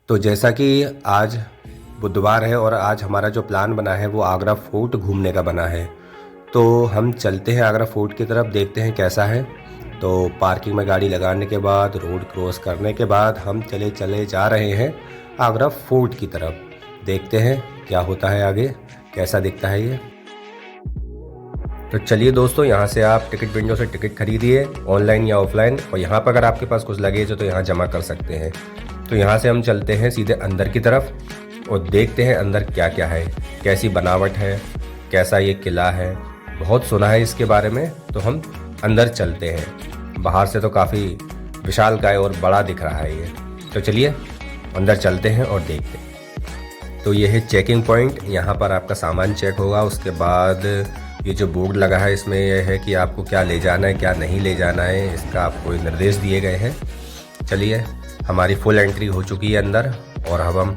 तो जैसा कि आज बुधवार है और आज हमारा जो प्लान बना है वो आगरा फोर्ट घूमने का बना है। तो हम चलते हैं आगरा फोर्ट की तरफ, देखते हैं कैसा है। तो पार्किंग में गाड़ी लगाने के बाद, रोड क्रॉस करने के बाद हम चले चले जा रहे हैं आगरा फोर्ट की तरफ। देखते हैं क्या होता है आगे, कैसा दिखता है ये। तो चलिए दोस्तों, यहाँ से आप टिकट विंडो से टिकट खरीदिए, ऑनलाइन या ऑफलाइन, और यहाँ पर अगर आपके पास कुछ लगेज है तो यहाँ जमा कर सकते हैं। तो यहाँ से हम चलते हैं सीधे अंदर की तरफ और देखते हैं अंदर क्या क्या है, कैसी बनावट है, कैसा ये किला है। बहुत सुना है इसके बारे में, तो हम अंदर चलते हैं। बाहर से तो काफ़ी विशालकाय और बड़ा दिख रहा है ये। तो चलिए अंदर चलते हैं और देखते हैं। तो ये है चेकिंग पॉइंट, यहाँ पर आपका सामान चेक होगा। उसके बाद ये जो बोर्ड लगा है इसमें यह है कि आपको क्या ले जाना है, क्या नहीं ले जाना है, इसका आपको निर्देश दिए गए हैं। चलिए, हमारी फुल एंट्री हो चुकी है अंदर और अब हम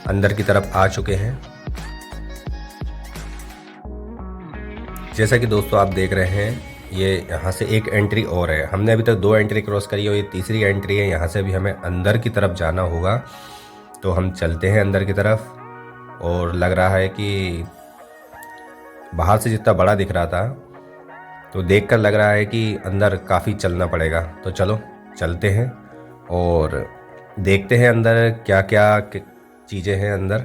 अंदर की तरफ आ चुके हैं। जैसा कि दोस्तों आप देख रहे हैं, ये यहाँ से एक एंट्री और है। हमने अभी तक 2 एंट्री क्रॉस करी और ये तीसरी एंट्री है। यहाँ से भी हमें अंदर की तरफ जाना होगा। तो हम चलते हैं अंदर की तरफ और लग रहा है कि बाहर से जितना बड़ा दिख रहा था तो देखकर लग रहा है कि अंदर काफ़ी चलना पड़ेगा। तो चलो चलते हैं और देखते हैं अंदर क्या क्या चीज़ें हैं अंदर।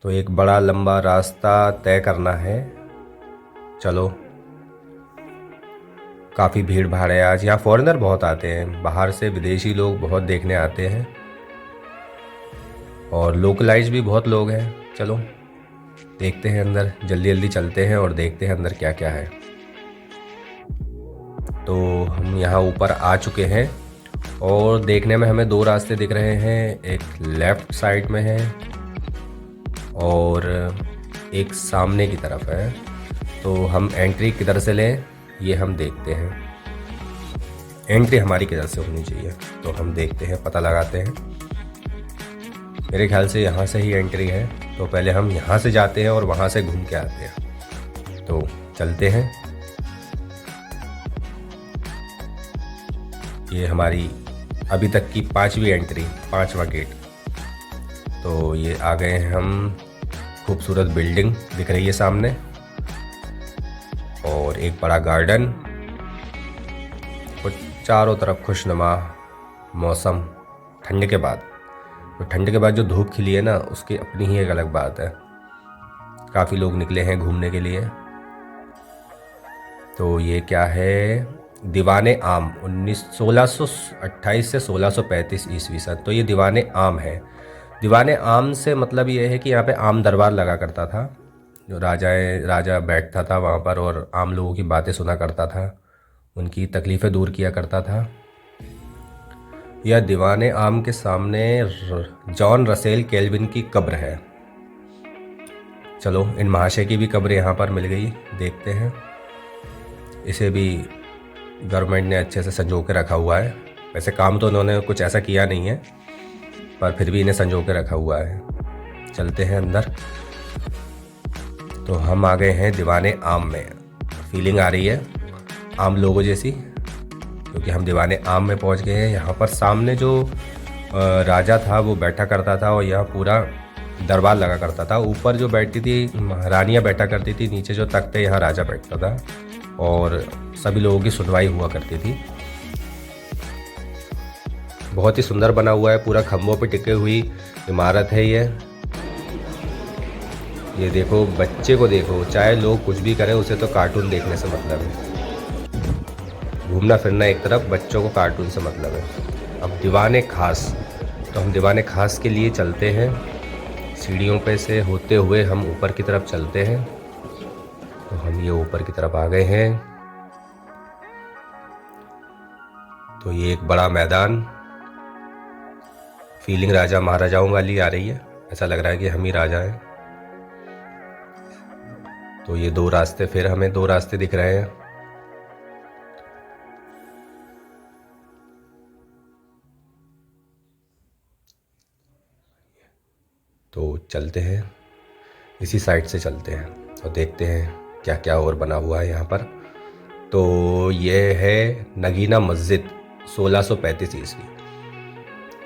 तो एक बड़ा लंबा रास्ता तय करना है। चलो, काफ़ी भीड़ भाड़ है आज। यहाँ फॉरेनर बहुत आते हैं, बाहर से विदेशी लोग बहुत देखने आते हैं और लोकलाइज भी बहुत लोग हैं। चलो देखते हैं अंदर, जल्दी जल्दी चलते हैं और देखते हैं अंदर क्या क्या है। तो हम यहाँ ऊपर आ चुके हैं और देखने में हमें 2 रास्ते दिख रहे हैं। एक लेफ़्ट साइड में है और एक सामने की तरफ है। तो हम एंट्री किधर से लें ये हम देखते हैं। एंट्री हमारी किधर से होनी चाहिए तो हम देखते हैं, पता लगाते हैं। मेरे ख्याल से यहाँ से ही एंट्री है, तो पहले हम यहाँ से जाते हैं और वहाँ से घूम के आते हैं। तो चलते हैं। ये हमारी अभी तक की 5वीं एंट्री, 5वां गेट। तो ये आ गए हैं हम। खूबसूरत बिल्डिंग दिख रही है सामने और एक बड़ा गार्डन और चारों तरफ खुशनुमा मौसम। ठंड के बाद, तो ठंड के बाद जो धूप खिली है ना, उसकी अपनी ही एक अलग बात है। काफ़ी लोग निकले हैं घूमने के लिए। तो ये क्या है, दीवाने आम 1628 से 1635 ईस्वी सन। तो ये दीवाने आम है। दीवाने आम से मतलब ये है कि यहाँ पे आम दरबार लगा करता था। जो राजा बैठता था वहाँ पर और आम लोगों की बातें सुना करता था, उनकी तकलीफ़ें दूर किया करता था। यह दीवाने आम के सामने जॉन रसेल केल्विन की कब्र है। चलो, इन महाशय की भी कब्र यहाँ पर मिल गई, देखते हैं। इसे भी गवर्नमेंट ने अच्छे से संजो के रखा हुआ है। वैसे काम तो उन्होंने कुछ ऐसा किया नहीं है, पर फिर भी इन्हें संजो के रखा हुआ है। चलते हैं अंदर। तो हम आ गए हैं दीवाने आम में। फीलिंग आ रही है आम लोगों जैसी, क्योंकि हम दीवाने आम में पहुंच गए हैं। यहाँ पर सामने जो राजा था वो बैठा करता था और यहाँ पूरा दरबार लगा करता था। ऊपर जो बैठती थी रानियाँ बैठा करती थी, नीचे जो तख्त है यहाँ राजा बैठता था और सभी लोगों की सुनवाई हुआ करती थी। बहुत ही सुंदर बना हुआ है, पूरा खम्भों पे टिके हुई इमारत है ये देखो, बच्चे को देखो, चाहे लोग कुछ भी करें उसे तो कार्टून देखने से मतलब है। घूमना फिरना एक तरफ, बच्चों को कार्टून से मतलब है। अब दीवाने खास, तो हम दीवाने खास के लिए चलते हैं। सीढ़ियों पे से होते हुए हम ऊपर की तरफ चलते हैं। तो हम ये ऊपर की तरफ आ गए हैं। तो ये एक बड़ा मैदान, फीलिंग राजा महाराजाओं वाली आ रही है। ऐसा लग रहा है कि हम ही राजा हैं। तो ये 2 रास्ते, फिर हमें 2 रास्ते दिख रहे हैं। तो चलते हैं, इसी साइड से चलते हैं और देखते हैं क्या क्या और बना हुआ है यहाँ पर। तो ये है नगीना मस्जिद। 1635 ईस्वी।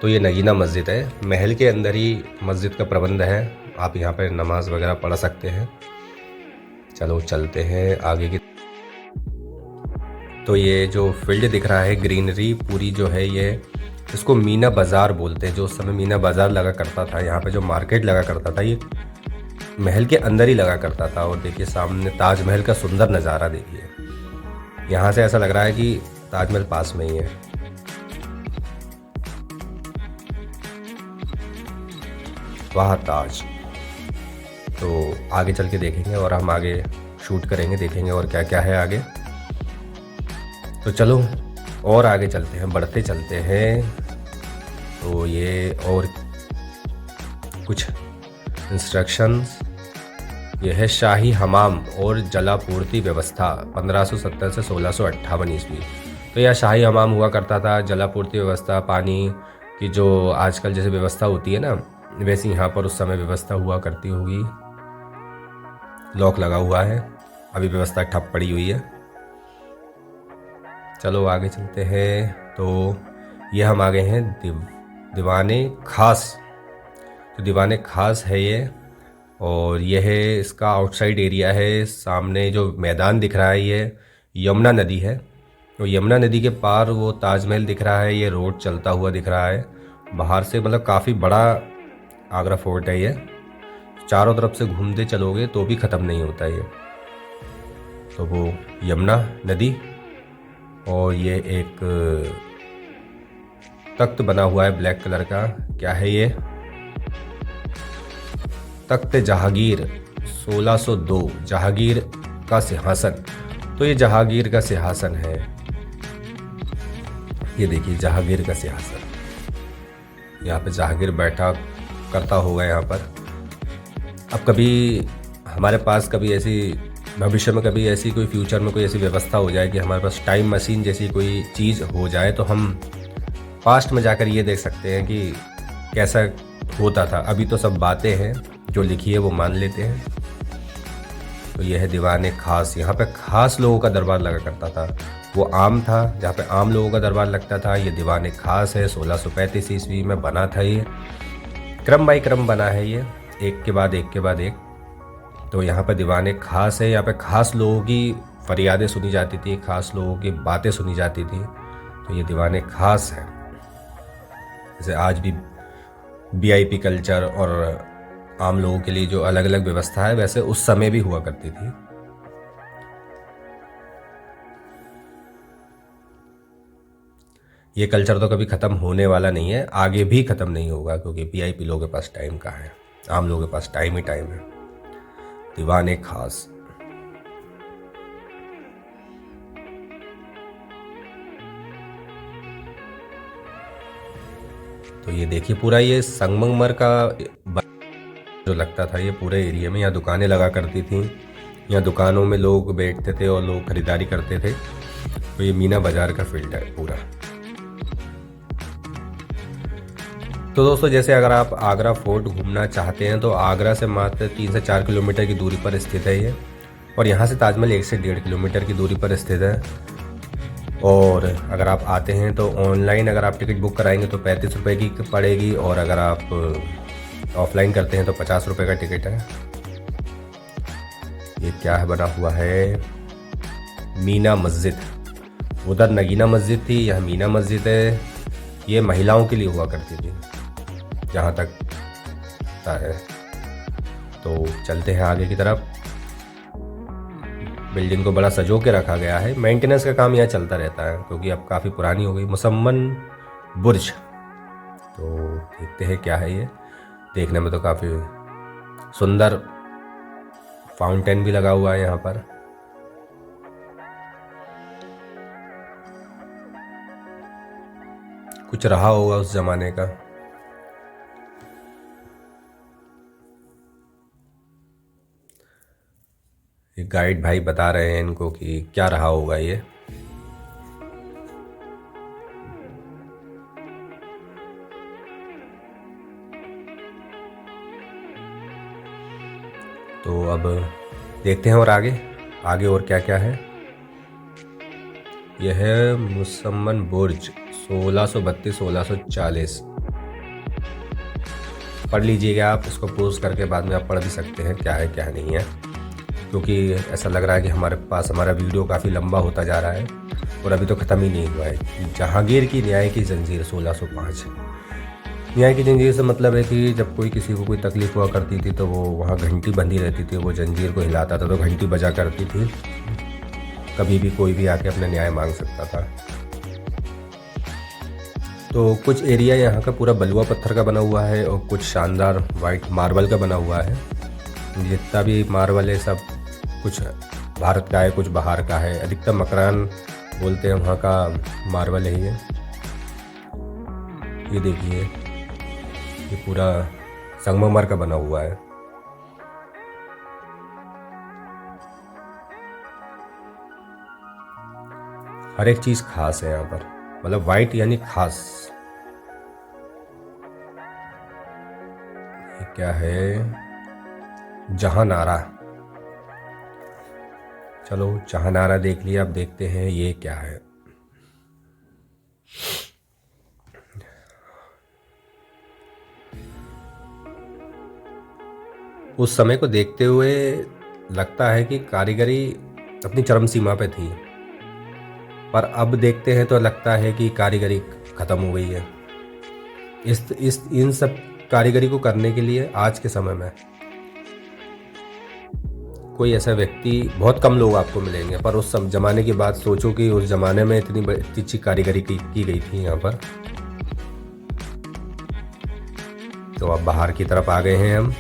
तो ये नगीना मस्जिद है, महल के अंदर ही मस्जिद का प्रबंध है, आप यहाँ पर नमाज वगैरह पढ़ सकते हैं। चलो चलते हैं आगे की। तो ये जो फील्ड दिख रहा है, ग्रीनरी पूरी जो है, ये इसको मीना बाज़ार बोलते हैं। जो उस समय मीना बाज़ार लगा करता था, यहाँ पे जो मार्केट लगा करता था, ये महल के अंदर ही लगा करता था। और देखिए सामने ताजमहल का सुंदर नज़ारा देखिए, यहाँ से ऐसा लग रहा है कि ताजमहल पास में ही है। वाह ताज। तो आगे चल के देखेंगे और हम आगे शूट करेंगे, देखेंगे और क्या क्या है आगे। तो चलो और आगे चलते हैं, बढ़ते चलते हैं। तो ये और कुछ इंस्ट्रक्शंस, यह है शाही हमाम और जलापूर्ति व्यवस्था 1570 से 1658 ईस्वी। तो यह शाही हमाम हुआ करता था, जलापूर्ति व्यवस्था, पानी की जो आजकल जैसे व्यवस्था होती है ना, वैसी यहाँ पर उस समय व्यवस्था हुआ करती होगी। लॉक लगा हुआ है, अभी व्यवस्था ठप पड़ी हुई है। चलो आगे चलते हैं। तो ये हम आ गए हैं दीवाने खास। तो दीवाने खास है ये, और यह है इसका आउटसाइड एरिया है। सामने जो मैदान दिख रहा है ये यमुना नदी है, तो यमुना नदी के पार वो ताजमहल दिख रहा है। ये रोड चलता हुआ दिख रहा है बाहर से, मतलब काफ़ी बड़ा आगरा फोर्ट है ये। चारों तरफ से घूमते चलोगे तो भी ख़त्म नहीं होता ये। तो वो यमुना नदी, और ये एक तख्त बना हुआ है ब्लैक कलर का, क्या है ये, तख्त जहांगीर 1602, जहांगीर का सिंहासन। तो ये जहांगीर का सिंहासन है, ये देखिए जहांगीर का सिंहासन। यहाँ पे जहांगीर बैठा करता होगा यहाँ पर। अब कभी हमारे पास कभी ऐसी भविष्य में कभी ऐसी कोई फ्यूचर में कोई ऐसी व्यवस्था हो जाए कि हमारे पास टाइम मशीन जैसी कोई चीज़ हो जाए, तो हम पास्ट में जाकर ये देख सकते हैं कि कैसा होता था। अभी तो सब बातें हैं, जो लिखी है वो मान लेते हैं। तो यह है दीवाने खास। यहाँ पे खास लोगों का दरबार लगा करता था, वो आम था जहाँ पे आम लोगों का दरबार लगता था। ये दीवाने खास है, 1635 ईस्वी में बना था ये, क्रम बाई क्रम बना है ये, एक के बाद एक के बाद एक। तो यहाँ पे दीवाने खास है, यहाँ पे खास लोगों की फरियादें सुनी जाती थी, खास लोगों की बातें सुनी जाती थी। तो ये दीवाने खास है। जैसे आज भी वीआईपी कल्चर और आम लोगों के लिए जो अलग अलग व्यवस्था है, वैसे उस समय भी हुआ करती थी। ये कल्चर तो कभी ख़त्म होने वाला नहीं है, आगे भी ख़त्म नहीं होगा, क्योंकि वीआईपी लोगों के पास टाइम कहाँ है, आम लोगों के पास टाइम ही टाइम है। दीवाने खास। तो ये देखिए पूरा ये संगमरमर का जो लगता था ये पूरे एरिया में। यहाँ दुकानें लगा करती थी, यहाँ दुकानों में लोग बैठते थे और लोग खरीदारी करते थे। तो ये मीना बाजार का फील्ड है पूरा। तो दोस्तों जैसे अगर आप आगरा फोर्ट घूमना चाहते हैं तो आगरा से मात्र 3 से 4 किलोमीटर की दूरी पर स्थित है ये, और यहाँ से ताजमहल 1 से 1.5 किलोमीटर की दूरी पर स्थित है। और अगर आप आते हैं तो ऑनलाइन अगर आप टिकट बुक कराएंगे तो 35 रुपये की पड़ेगी, और अगर आप ऑफलाइन करते हैं तो 50 रुपये का टिकट है। ये क्या है बना हुआ है, मीना मस्जिद। उधर नगीना मस्जिद थी, यह मीना मस्जिद है। ये महिलाओं के लिए हुआ करती थी जहाँ तक है। तो चलते हैं आगे की तरफ। बिल्डिंग को बड़ा सजो के रखा गया है, मेंटेनेंस का काम यहाँ चलता रहता है क्योंकि अब काफ़ी पुरानी हो गई। मुसम्मन बुर्ज, तो देखते हैं क्या है ये। देखने में तो काफ़ी सुंदर फाउंटेन भी लगा हुआ है यहाँ पर। कुछ रहा होगा उस जमाने का। ये गाइड भाई बता रहे हैं इनको कि क्या रहा होगा ये। तो अब देखते हैं और आगे और क्या क्या है। यह है मुसम्मन बुर्ज 1632-1640। पढ़ लीजिएगा आप, इसको पोस्ट करके बाद में आप पढ़ भी सकते हैं क्या है क्या नहीं है, क्योंकि ऐसा लग रहा है कि हमारे पास हमारा वीडियो काफ़ी लंबा होता जा रहा है और अभी तो ख़त्म ही नहीं हुआ है। जहांगीर की न्याय की जंजीर 1605। न्याय की जंजीर से मतलब है कि जब कोई किसी को कोई तकलीफ हुआ करती थी तो वो वहाँ घंटी बंधी रहती थी, वो जंजीर को हिलाता था तो घंटी बजा करती थी, कभी भी कोई भी आके अपना न्याय मांग सकता था। तो कुछ एरिया यहाँ का पूरा बलुआ पत्थर का बना हुआ है और कुछ शानदार वाइट मार्बल का बना हुआ है। जितना भी मार्बल है सब कुछ भारत का है, कुछ बाहर का है। अधिकतर मकरान बोलते हैं वहाँ का मार्बल है ये देखिए, ये पूरा संगमरमर का बना हुआ है। हर एक चीज़ खास है यहाँ पर, मतलब वाइट यानी खास। ये क्या है? जहानारा। चलो जहानारा देख लिया, अब देखते हैं ये क्या है। उस समय को देखते हुए लगता है कि कारीगरी अपनी चरम सीमा पे थी, पर अब देखते हैं तो लगता है कि कारीगरी ख़त्म हो गई है। इन सब कारीगरी को करने के लिए आज के समय में कोई ऐसा व्यक्ति, बहुत कम लोग आपको मिलेंगे, पर उस ज़माने की बात सोचो कि उस ज़माने में इतनी अच्छी कारीगरी की गई थी यहाँ पर। तो अब बाहर की तरफ आ गए हैं हम।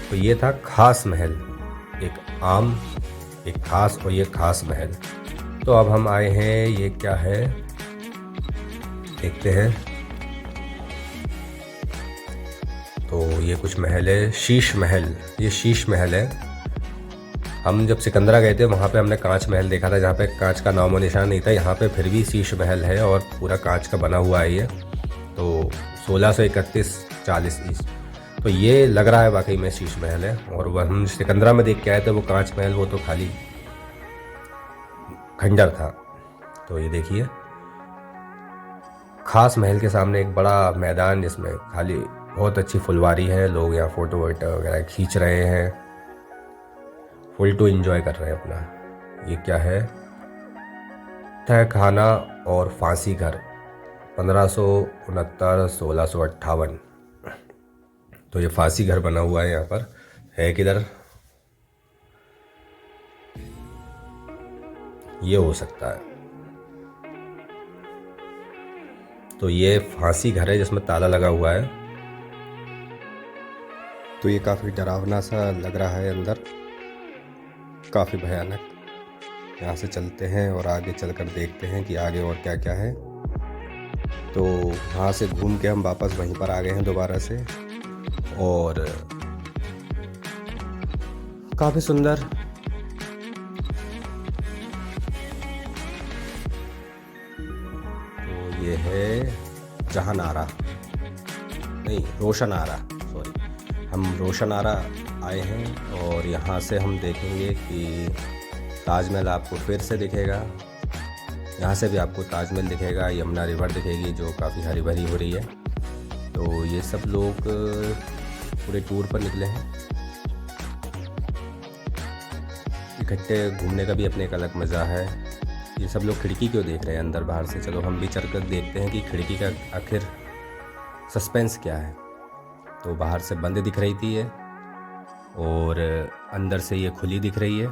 तो ये था खास महल, एक आम, एक खास और ये खास महल। तो अब हम आए हैं, ये क्या है देखते हैं। तो ये कुछ महल है, शीश महल, ये शीश महल है। हम जब सिकंदरा गए थे वहाँ पे हमने कांच महल देखा था, जहाँ पे कांच का नामो निशान नहीं था। यहाँ पे फिर भी शीश महल है और पूरा कांच का बना हुआ है ये। तो 1631-40 ईस्वी। तो ये लग रहा है वाकई में शीश महल है। और वह हम सिकंदरा में देख के आए थे वो कांच महल, वो तो खाली खंडर था। तो ये देखिए, खास महल के सामने एक बड़ा मैदान जिसमें खाली बहुत अच्छी फुलवारी है, लोग यहाँ फ़ोटो वगैरह खींच रहे हैं, फुल टू एंजॉय कर रहे हैं अपना। ये क्या है? तहखाना और फांसी घर 1569-1658। तो ये फांसी घर बना हुआ है यहाँ पर, है किधर? ये हो सकता है। तो ये फांसी घर है जिसमें ताला लगा हुआ है। तो ये काफ़ी डरावना सा लग रहा है अंदर, काफ़ी भयानक। यहाँ से चलते हैं और आगे चलकर देखते हैं कि आगे और क्या क्या है। तो वहाँ से घूम के हम वापस वहीं पर आ गए हैं दोबारा से। और काफ़ी सुंदर। तो ये है जहानारा, नहीं रोशनारा, सॉरी, हम रोशनारा आए हैं। और यहाँ से हम देखेंगे कि ताजमहल आपको फिर से दिखेगा। यहाँ से भी आपको ताजमहल दिखेगा, यमुना रिवर दिखेगी जो काफ़ी हरी भरी हो रही है। तो ये सब लोग पूरे टूर पर निकले हैं। इकट्ठे घूमने का भी अपने एक अलग मज़ा है। ये सब लोग खिड़की क्यों देख रहे हैं अंदर बाहर से? चलो हम भी चलकर देखते हैं कि खिड़की का आखिर सस्पेंस क्या है। तो बाहर से बंद दिख रही थी ये, और अंदर से ये खुली दिख रही है।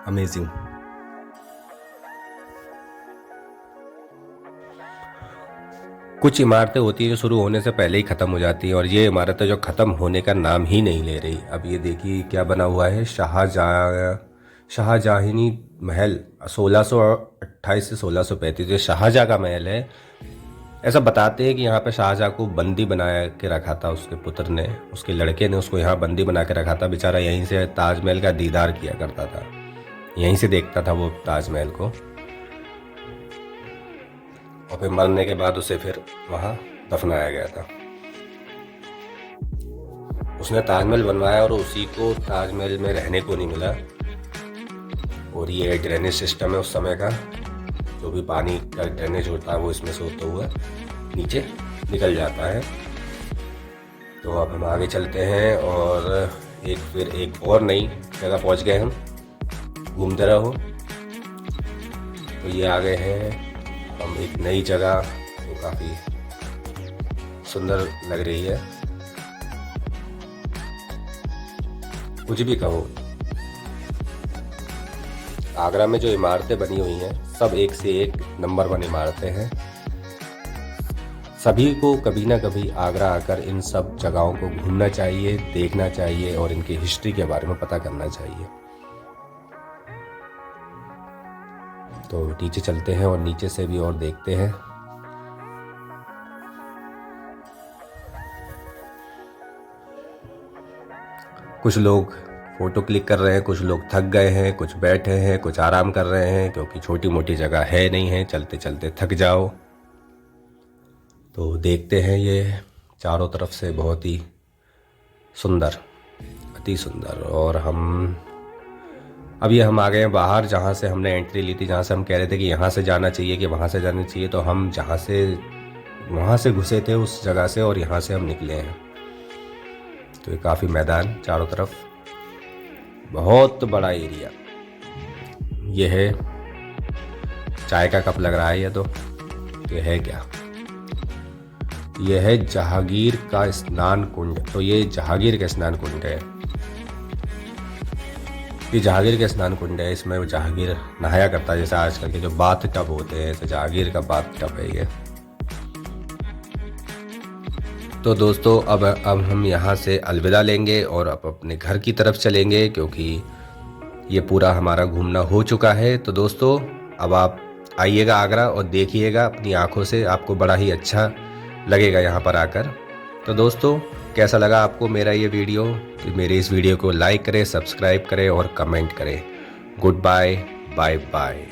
अमेजिंग। कुछ इमारतें होती है जो शुरू होने से पहले ही ख़त्म हो जाती हैं, और ये इमारतें जो ख़त्म होने का नाम ही नहीं ले रही। अब ये देखिए क्या बना हुआ है, शाहजहानी महल 1628 से 1635। ये शाहजहाँ का महल है। ऐसा बताते हैं कि यहाँ पे शाहजहाँ को बंदी बना के रखा था उसके पुत्र ने, उसके लड़के ने उसको यहाँ बंदी बना के रखा था। बेचारा यहीं से ताजमहल का दीदार किया करता था, यहीं से देखता था वो ताजमहल को। और फिर मरने के बाद उसे फिर वहाँ दफनाया गया था। उसने ताजमहल बनवाया और उसी को ताजमहल में रहने को नहीं मिला। और ये ड्रेनेज सिस्टम है उस समय का, जो भी पानी का ड्रेनेज होता है वो इसमें से होता हुआ नीचे निकल जाता है। तो अब हम आगे चलते हैं और एक और नई जगह पहुंच गए हम। घूमते रहो। तो ये आ गए हैं हम एक नई जगह, जो काफ़ी सुंदर लग रही है। कुछ भी कहो, आगरा में जो इमारतें बनी हुई हैं सब एक से एक नंबर 1 इमारतें हैं। सभी को कभी ना कभी आगरा आकर इन सब जगहों को घूमना चाहिए, देखना चाहिए और इनकी हिस्ट्री के बारे में पता करना चाहिए। तो नीचे चलते हैं और नीचे से भी और देखते हैं। कुछ लोग फ़ोटो क्लिक कर रहे हैं, कुछ लोग थक गए हैं, कुछ बैठे हैं, कुछ आराम कर रहे हैं, क्योंकि छोटी मोटी जगह है नहीं है, चलते चलते थक जाओ। तो देखते हैं ये चारों तरफ से बहुत ही सुंदर, अति सुंदर। और हम आ गए हैं बाहर, जहाँ से हमने एंट्री ली थी, जहाँ से हम कह रहे थे कि यहाँ से जाना चाहिए कि वहाँ से जाना चाहिए। तो हम वहाँ से घुसे थे उस जगह से और यहाँ से हम निकले हैं। तो ये काफ़ी मैदान, चारों तरफ बहुत बड़ा एरिया। ये है, चाय का कप लग रहा है ये तो ये है क्या? ये है जहांगीर का स्नान कुंड। तो ये जहांगीर का स्नान कुंड है, ये जहांगीर का स्नान कुंड है। इसमें जहांगीर नहाया करता है, जैसे आजकल के जो बाथ टब होते हैं, तो जहांगीर का बाथ टब है ये। तो दोस्तों अब हम यहाँ से अलविदा लेंगे और अब अपने घर की तरफ चलेंगे, क्योंकि ये पूरा हमारा घूमना हो चुका है। तो दोस्तों अब आप आइएगा आगरा और देखिएगा अपनी आँखों से, आपको बड़ा ही अच्छा लगेगा यहाँ पर आकर। तो दोस्तों कैसा लगा आपको मेरा ये वीडियो? तो मेरे इस वीडियो को लाइक करें, सब्सक्राइब करें और कमेंट करें। Goodbye, bye bye.